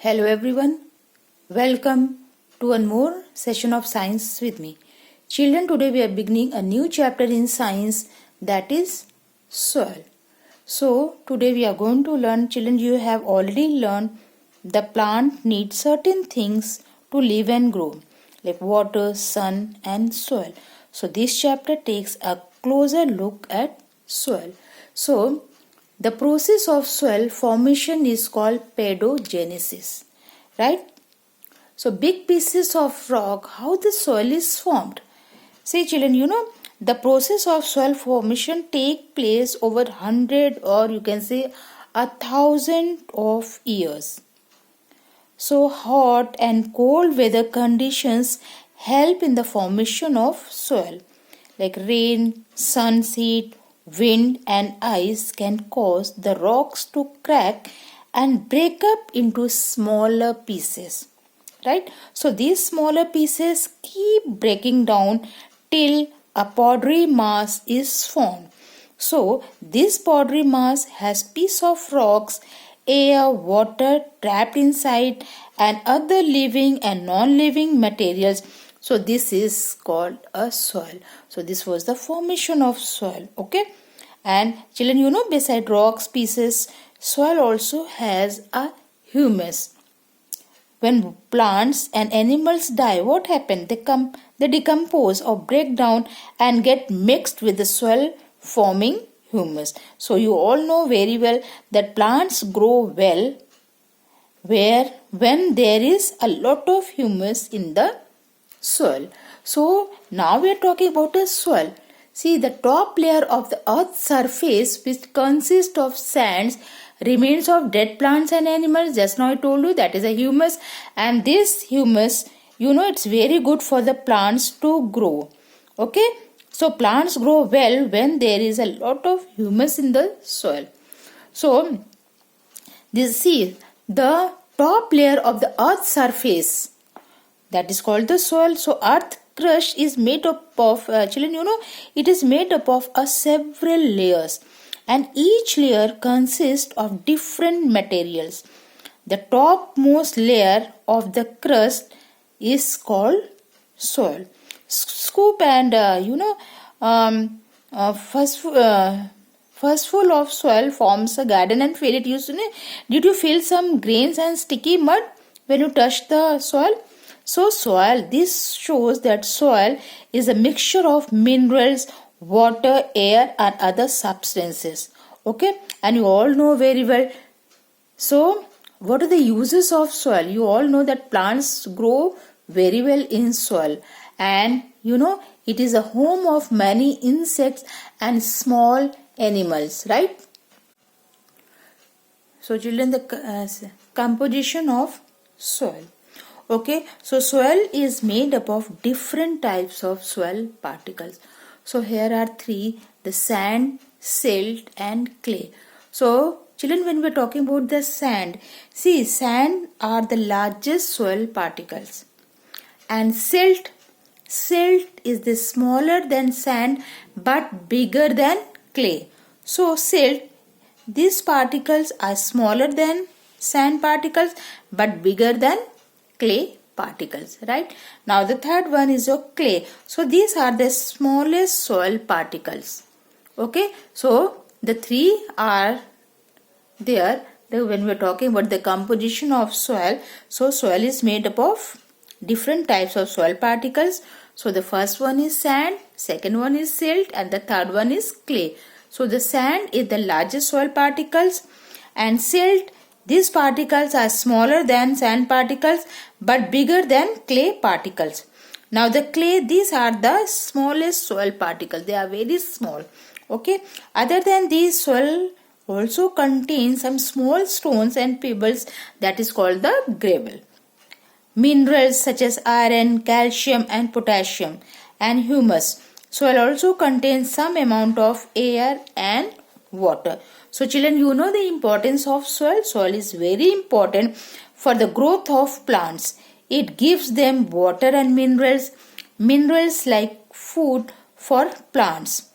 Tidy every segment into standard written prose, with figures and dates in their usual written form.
Hello everyone, welcome to one more session of science with me. Children, today we are beginning a new chapter in science, that is soil. So today we are going to learn, children, you have already learned the plant needs certain things to live and grow, like water, sun and soil. So this chapter takes a closer look at soil. So the process of soil formation is called pedogenesis, right? So big pieces of rock, how the soil is formed. See children, the process of soil formation take place over 100 or you can say 1,000 of years. So hot and cold weather conditions help in the formation of soil. Like rain, sunset, wind and ice can cause the rocks to crack and break up into smaller pieces. Right? So these smaller pieces keep breaking down till a powdery mass is formed. So this powdery mass has piece of rocks, air, water trapped inside and other living and non-living materials. So this is called a soil. So this was the formation of soil. Okay. And children, beside rocks pieces, soil also has a humus. When plants and animals die, what happens? They decompose or break down and get mixed with the soil, forming humus. So you all know very well that plants grow well when there is a lot of humus in the soil. So now we are talking about a soil. See, the top layer of the earth's surface, which consists of sands, remains of dead plants and animals. Just now I told you that is a humus, and this humus, it's very good for the plants to grow. Okay, so plants grow well when there is a lot of humus in the soil. So the top layer of the earth's surface, that is called the soil. So earth crust is made up of children, it is made up of several layers, and each layer consists of different materials. The topmost layer of the crust is called soil. Scoop and first full of soil forms a garden and fill it. Did you feel some grains and sticky mud when you touch the soil? So soil, this shows that soil is a mixture of minerals, water, air and other substances. Okay, and you all know very well. So what are the uses of soil? You all know that plants grow very well in soil, and it is a home of many insects and small animals, right? So children, the composition of soil. Okay, so soil is made up of different types of soil particles. So here are three: the sand, silt and clay. So children, when we are talking about the sand, see, sand are the largest soil particles, and silt is the smaller than sand but bigger than clay. So silt, these particles are smaller than sand particles but bigger than clay particles, right? Now the third one is your clay. So these are the smallest soil particles. Okay, so the three are there. When we are talking about the composition of soil, so soil is made up of different types of soil particles. So the first one is sand, second one is silt and the third one is clay. So the sand is the largest soil particles, and silt, these particles are smaller than sand particles but bigger than clay particles. Now the clay, these are the smallest soil particles. They are very small. Okay. Other than these, soil also contains some small stones and pebbles, that is called the gravel. Minerals such as iron, calcium and potassium and humus. Soil also contains some amount of air and water. So children, you know the importance of soil. Soil is very important for the growth of plants. It gives them water and minerals like food for plants.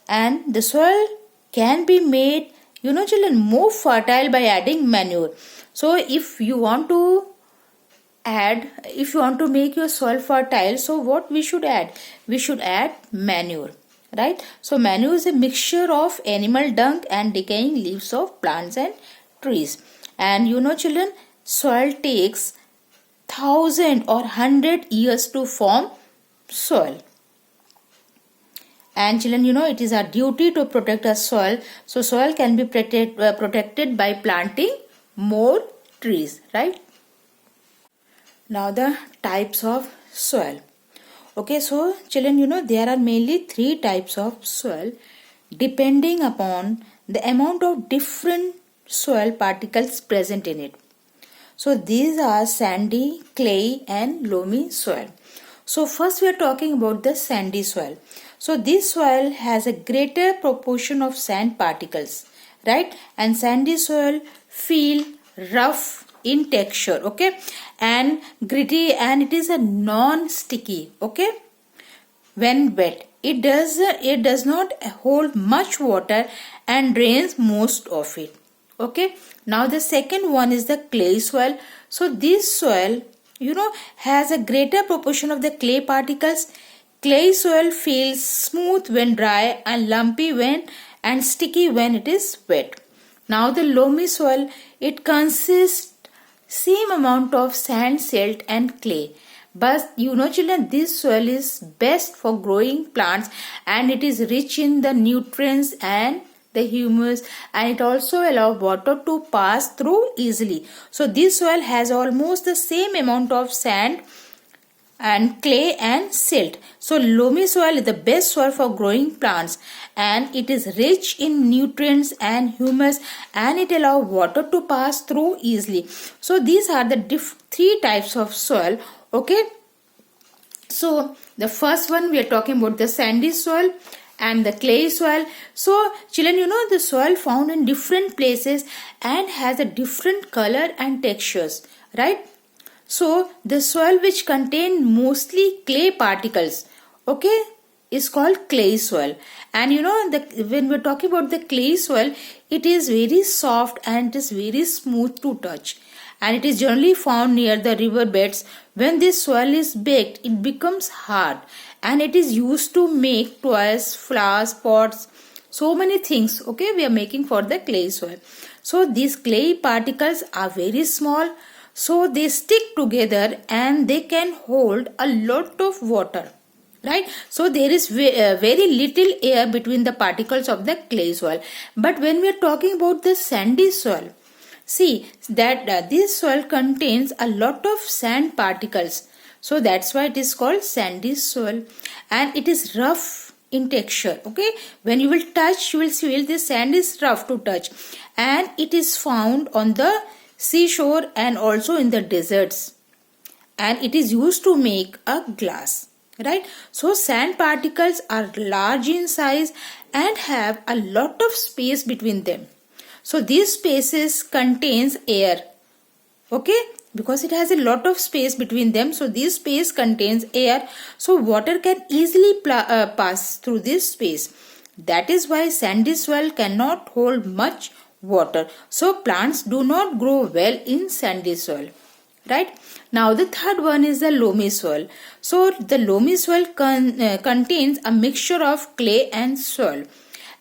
And the soil can be made, children, more fertile by adding manure. So if you want to make your soil fertile, so what we should add? We should add manure, right? So manure is a mixture of animal dung and decaying leaves of plants and trees. And you know children, soil takes 1,000 or 100 years to form soil. And children, you know, it is our duty to protect our soil. So soil can be protected by planting more trees, right? Now the types of soil. Okay, so children, you know, there are mainly 3 types of soil depending upon the amount of different soil particles present in it. So these are sandy, clay and loamy soil. So first we are talking about the sandy soil. So this soil has a greater proportion of sand particles, right? And sandy soil feel rough in texture, okay, and gritty, and it is a non-sticky, okay. When wet, it does not hold much water and drains most of it, okay. Now the second one is the clay soil. So this soil, you know, has a greater proportion of the clay particles. Clay soil feels smooth when dry and lumpy when and sticky when it is wet. Now the loamy soil, it consists same amount of sand, silt and clay. But you know children, this soil is best for growing plants and it is rich in the nutrients and the humus, and it also allows water to pass through easily. So this soil has almost the same amount of sand and clay and silt. So loamy soil is the best soil for growing plants and it is rich in nutrients and humus and it allows water to pass through easily. So these are the 3 types of soil, okay. So the first one we are talking about the sandy soil and the clay soil. So children, you know, the soil found in different places and has a different color and textures, right? So the soil which contain mostly clay particles, okay, is called clay soil. And you know, when we're talking about the clay soil, it is very soft and it is very smooth to touch. And it is generally found near the river beds. When this soil is baked, it becomes hard. And it is used to make toys, flowers, pots, so many things, okay, we are making for the clay soil. So these clay particles are very small. So they stick together and they can hold a lot of water, right? So there is very little air between the particles of the clay soil. But when we are talking about the sandy soil, see that this soil contains a lot of sand particles. So that's why it is called sandy soil, and it is rough in texture, okay. When you will touch, you will feel the sand is rough to touch, and it is found on the seashore and also in the deserts, and it is used to make a glass, right? So sand particles are large in size and have a lot of space between them. So these spaces contains air, okay, because it has a lot of space between them. So this space contains air, so water can easily pass through this space. That is why sandy soil cannot hold much water. So plants do not grow well in sandy soil, right? Now the third one is the loamy soil. So the loamy soil contains a mixture of clay and soil,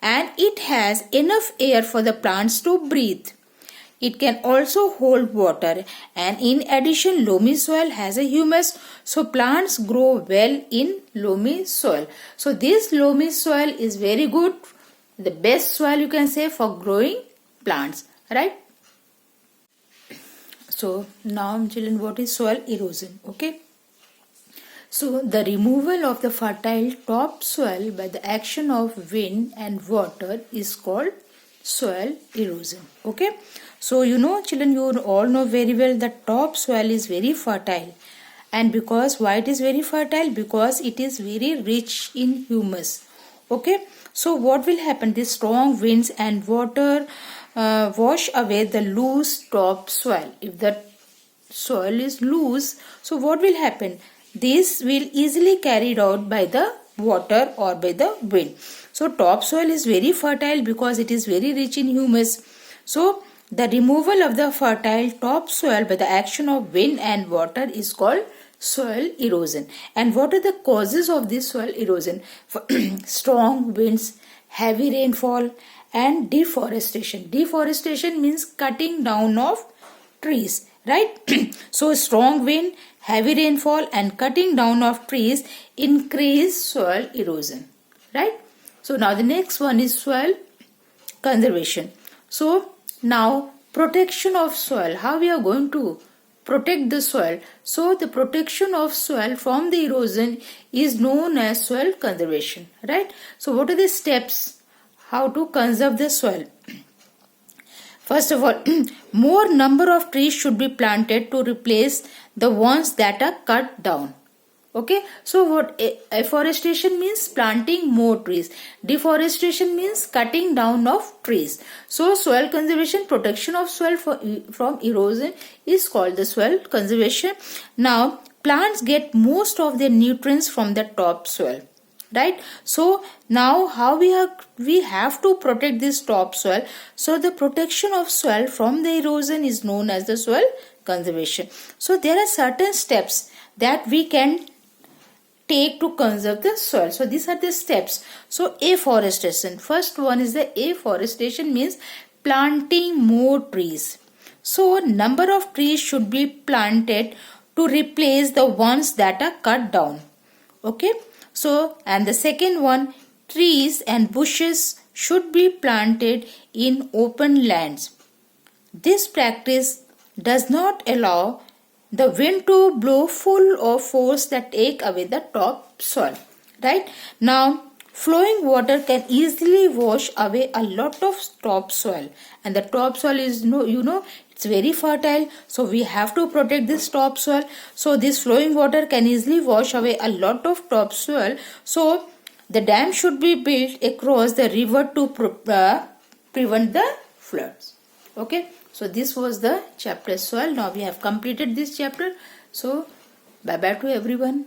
and it has enough air for the plants to breathe. It can also hold water, and in addition loamy soil has a humus, so plants grow well in loamy soil. So this loamy soil is very good, the best soil you can say for growing plants, right? So now children, what is soil erosion? Okay, so the removal of the fertile topsoil by the action of wind and water is called soil erosion. Okay, so you know children, you all know very well that topsoil is very fertile, and because why it is very fertile? Because it is very rich in humus. Okay, so what will happen? The strong winds and water wash away the loose topsoil. If the soil is loose, so what will happen? This will easily carried out by the water or by the wind. So topsoil is very fertile because it is very rich in humus. So the removal of the fertile topsoil by the action of wind and water is called soil erosion. And what are the causes of this soil erosion? Strong winds, heavy rainfall, and deforestation. Deforestation means cutting down of trees, right? So strong wind, heavy rainfall, and cutting down of trees increase soil erosion, right? So now the next one is soil conservation. So now protection of soil, how we are going to protect the soil? So the protection of soil from the erosion is known as soil conservation, right? So what are the steps how to conserve the soil? First of all, more number of trees should be planted to replace the ones that are cut down. Okay, so what afforestation means? Planting more trees. Deforestation means cutting down of trees. So soil conservation, protection of soil from erosion is called the soil conservation. Now plants get most of their nutrients from the topsoil, right? So now how we have to protect this topsoil? So the protection of soil from the erosion is known as the soil conservation. So there are certain steps that we can take to conserve the soil. So these are the steps. So afforestation, first one is the afforestation, means planting more trees. So number of trees should be planted to replace the ones that are cut down. Okay, so and the second one, trees and bushes should be planted in open lands. This practice does not allow the wind to blow full of force that take away the topsoil, right? Now flowing water can easily wash away a lot of topsoil, and the topsoil is it's very fertile, so we have to protect this topsoil. So this flowing water can easily wash away a lot of topsoil, so the dam should be built across the river to prevent the floods. Okay, so this was the chapter soil. Now we have completed this chapter. So bye bye to everyone.